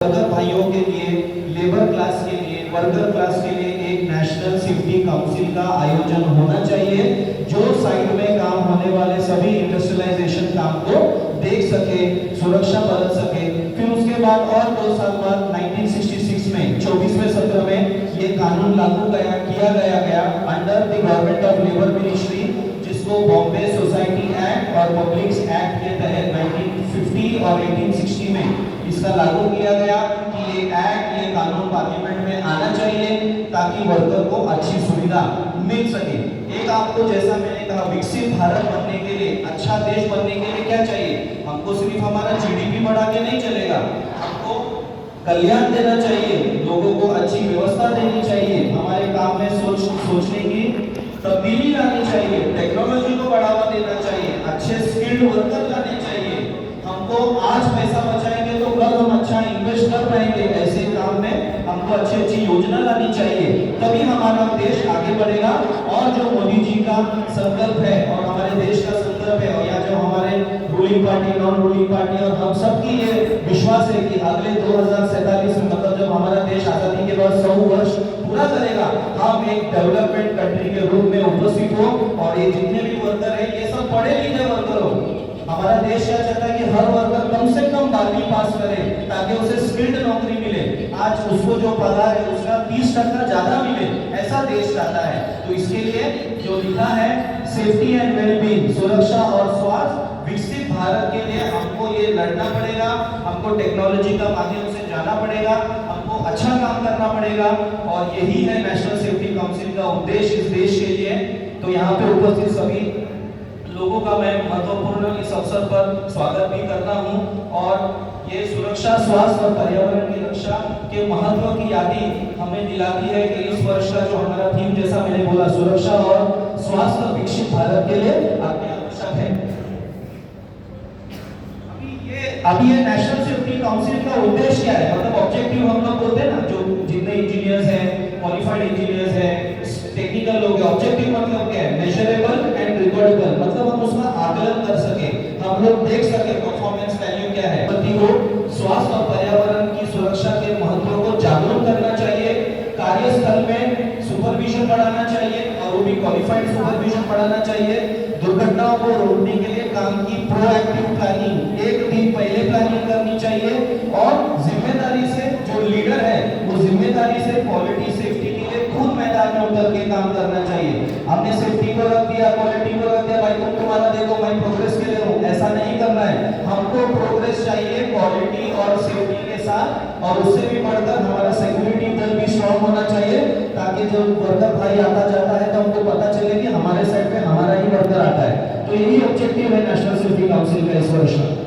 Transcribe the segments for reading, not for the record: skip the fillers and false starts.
Worker भाइयों के लिए, लेबर क्लास के लिए, वर्कर क्लास के लिए एक नेशनल सेफ्टी काउंसिल का आयोजन होना चाहिए जो साइड में काम होने वाले सभी इंडस्ट्रियलाइजेशन काम को देख सके, सुरक्षा बरत सके। फिर उसके बाद और 2 साल बाद 1966 में 24वें सत्र में ये कानून लागू किया गया under the government of labour ministry, जिसको बॉम्बे सोसाइटी एक्ट और पब्लिक्स एक्ट के तहत 1950 और 1860 में इसका लागू किया गया कि ये एक्ट, ये कानून पार्लियामेंट में आना चाहिए ताकि वर्कर को अच्छी सुविधा मिल सके। एक आपको जैसा मैंने कहा विकसित भारत बनने के लिए, अच्छा देश बनने के लिए क्या चाहिए? हमको सिर्फ हमारा जीडीपी बढ़ा के नहीं चलेगा, हमको कल्याण देना चाहिए, लोगों को अच्छी व्यवस्था देनी चाहिए, हमारे काम में सोचने की तब्दीली लानी चाहिए, टेक्नोलॉजी को बढ़ावा देना चाहिए, अच्छे स्किल्ड वर्कर लाने चाहिए। हमको आज पैसा बचाएंगे तो कल हम अच्छा इन्वेस्ट कर पाएंगे, ऐसे काम में हमको अच्छी योजना लानी चाहिए, तभी हमारा देश आगे बढ़ेगा। और जो मोदी जी का संकल्प है और हमारे देश का संकल्प है, और या जो हमारे ruling party, non ruling party और हम सबकी ये विश्वास है कि अगले 2047 में, मतलब जब हमारा देश आजादी के बाद 100 वर्ष पूरा करेगा, हम एक डेवलपमेंट कंट्री के रूप में उपस्थित हो। और ये जितने भी वर्कर है ये सब पढ़े लिखे वर्कर हो। हमारा देश क्या चाहता है कि हर वर्कर कम से कम 12वीं पास करे ताकि उसे स्किल्ड नौकरी मिले, आज उसको जो पगार है उसका 30% ज्यादा मिले, ऐसा देश चाहता है। तो इसके लिए जो लिखा है सेफ्टी एंड वेलबींग, सुरक्षा और स्वास्थ्य, विकसित भारत के लिए हमको ये लड़ना पड़ेगा, हमको टेक्नोलॉजी का माध्यम से जाना पड़ेगा, हमको अच्छा काम करना पड़ेगा। और यही है नेशनल सेफ्टी काउंसिल का उद्देश्य इस देश के लिए। तो यहाँ पे उपस्थित सभी लोगों का मैं महत्वपूर्ण इस अवसर पर स्वागत भी करता हूं। और ये सुरक्षा, स्वास्थ्य और पर्यावरण की रक्षा के महत्व की यादी हमें दिलाती है कि इस वर्ष का जो हमारा थीम, जैसा मैंने बोला, सुरक्षा और स्वास्थ्य विकसित भारत के लिए आवश्यक है। अभी ये नेशनल सेफ्टी काउंसिल का उद्देश्य क्या है, मतलब ऑब्जेक्टिव हम लोग बोलते हैं ना, जो जितने इंजीनियर्स हैं, क्वालिफाइड इंजीनियर्स हैं, टेक्निकल लोग, ऑब्जेक्टिव मतलब क्या है? मेजरेबल एंड रिकॉर्डेबल, मतलब हम उसका आकलन कर सके, हम लोग देख सके परफॉर्मेंस वैल्यू क्या है। व्यक्ति को स्वास्थ्य और पर्यावरण की सुरक्षा के महत्व को जागरूक करना चाहिए, कार्यस्थल में सुपरविजन बढ़ाना चाहिए और वो भी क्वालिफाइड सुपरविजन बढ़ाना चाहिए, दुर्घटनाओं को रोकने के लिए काम की प्रोएक्टिव प्लानिंग, एक दिन पहले प्लानिंग करनी चाहिए, और जिम्मेदारी से जो लीडर है वो जिम्मेदारी से क्वालिटी सेफ्टी के लिए खुद मैदान में उतर के काम करना चाहिए। हमने सेफ्टी को रख दिया, क्वालिटी को रख दिया, भाई तुम तुम्हारा देखो, मैं प्रोग्रेस के लिए हूं, ऐसा नहीं करना है। हमको प्रोग्रेस चाहिए क्वालिटी और सेफ्टी के साथ, और उससे भी बढ़कर हमारा सिक्योरिटी दल भी स्ट्रांग होना चाहिए ताकि जब वर्कर भाई आता जाता है तो हमको पता चले कि हमारे साइड पे हमारा ही वर्कर आता है। तो यही ऑब्जेक्टिव है नेशनल सेफ्टी काउंसिल का इस वर्ष का।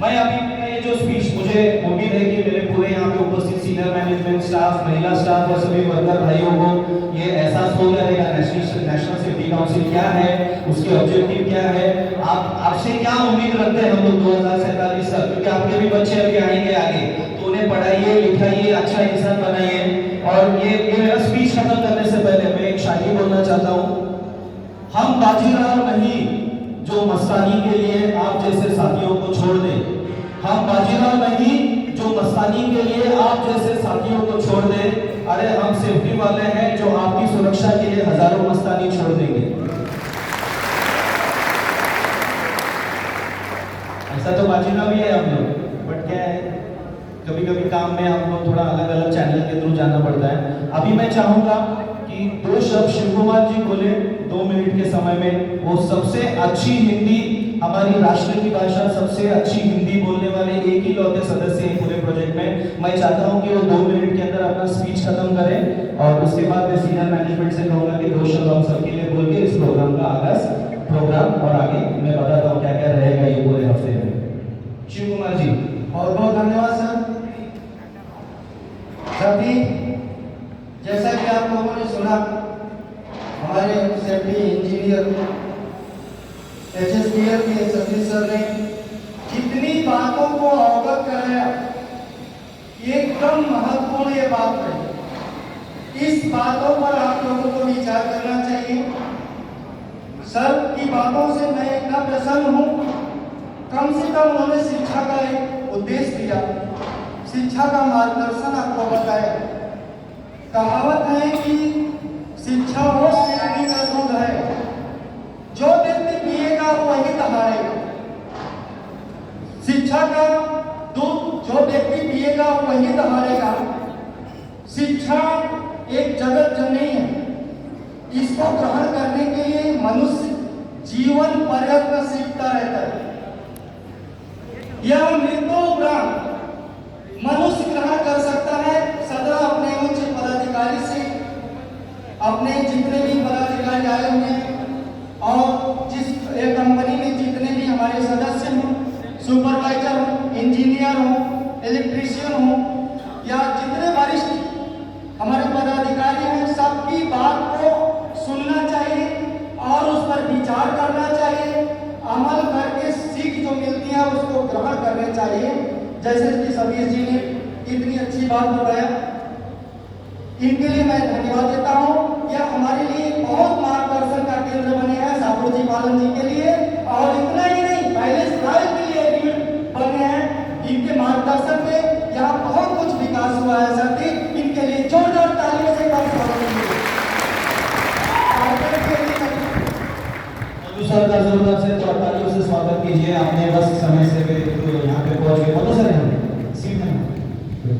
मैं अभी ये जो स्पीच, मुझे उम्मीद है कि मेरे पूरे यहाँ पे उपस्थित सीनियर मैनेजमेंट स्टाफ, महिला स्टाफ और सभी वर्कर भाइयों को ये एहसास हो जाएगा नेशनल सेफ्टी काउंसिल क्या है, उसके ऑब्जेक्टिव क्या है, आपसे क्या उम्मीद रखते हैं हम लोग 2047 तक, क्योंकि आपके भी बच्चे अभी आएंगे आगे, तो उन्हें पढ़ाइए, लिखाइए, अच्छा इंसान बनाइए। और ये मेरा स्पीच खत्म करने से पहले मैं एक शायरी बोलना चाहता हूँ। हम बाजीराव नहीं जो मस्तानी के लिए आप जैसे साथियों को छोड़ दे, हम बाजीराव नहीं जो मस्तानी के लिए आप जैसे साथियों को छोड़ दे, अरे हम सेफ्टी वाले हैं जो आपकी सुरक्षा के लिए हजारों मस्तानी छोड़ देंगे। ऐसा तो बाजीराव भी है हम लोग, बट क्या है, कभी कभी काम में हमको थोड़ा अलग अलग चैनल के थ्रू जाना पड़ता है। अभी मैं चाहूंगा कि 2 शब्द शिव कुमार जी बोले 2 मिनट के समय में, वो सबसे अच्छी हिंदी, हमारी राष्ट्र की भाषा, सबसे अच्छी हिंदी बोलने वाले एक ही लौते सदस्य हैं पूरे प्रोजेक्ट में। मैं चाहता हूं कि वो 2 मिनट के अंदर अपना स्पीच खत्म करें, और उसके बाद मैं सीनियर मैनेजमेंट से कहूंगा कि 2 शब्द हम सबके लिए बोल के इस प्रोग्राम का आगाज, प्रोग्राम और आगे मैं बताता हूँ क्या क्या रहेगा ये पूरे हफ्ते में। शिव कुमार जी, बहुत बहुत धन्यवाद सर। सभी, जैसा कि आप लोगों ने सुना, हमारे सेफ्टी इंजीनियर HSDL के सतीश सर ने जितनी बातों को अवगत कराया, एकदम महत्वपूर्ण ये बात है इस बातों पर आप लोगों को विचार करना चाहिए। सर की बातों से मैं इतना प्रसन्न हूँ, कम से कम उन्होंने शिक्षा का एक उद्देश्य दिया, शिक्षा का मार्गदर्शन आपको बताया। कहावत है कि शिक्षा वो सीढ़ी का दूध है, जो व्यक्ति पिएगा वही दहाड़ेगा। शिक्षा का दूध जो व्यक्ति पिएगा वही दहाड़ेगा। शिक्षा एक जगत जननी है, इसको ग्रहण करने के लिए मनुष्य जीवन पर्यंत सीखता रहता है। यह मृत्युपरांत मनुष्य ग्रहण कर सकता है सदा अपने उच्च पदाधिकारी से, अपने जितने भी पदाधिकारी आए हुए हैं और जिस कंपनी में जितने भी हमारे सदस्य हों, सुपरवाइजर हो, इंजीनियर हो, इलेक्ट्रीशियन हो या जितने वरिष्ठ हमारे पदाधिकारी हैं, सबकी बात को सुनना चाहिए और उस पर विचार करना चाहिए, अमल करके सीख जो मिलती है उसको ग्रहण करना चाहिए। जैसे कि समीर जी ने इतनी अच्छी बात बताया, इनके लिए मैं धन्यवाद देता हूँ। यह हमारे लिए बहुत मार्गदर्शन का केंद्र बने हैं साबुर जी पालन जी के लिए, और इतना ही नहीं पहले साल के लिए भी बने हैं। इनके मार्गदर्शन पे यहाँ बहुत कुछ विकास हुआ है साथी, इनके लिए जोरदार तालियों से सर का जोरदार से तालियों से स्वागत कीजिए। आपने बस समय से तो यहाँ पे पहुँच गए। बोलो सर, यहाँ सीट में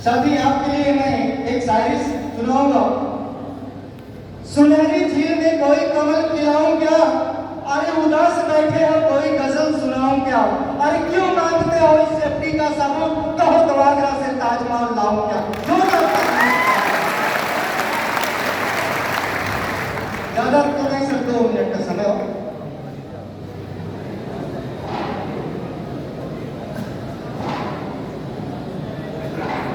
साथी आपके लिए मैं एक शायरी सुनाऊंगा। सुनहरी झील में कोई कमल खिलाऊं क्या, अरे उदास बैठे हो कोई गजल सुनाऊं क्या, अरे क्यों मांगते हो इस सेफ्टी का सबूत, कहो तो आगरा से ताजमहल लाऊं क्या। ज्यादा तो नहीं सर, 2 मिनट का समय हो।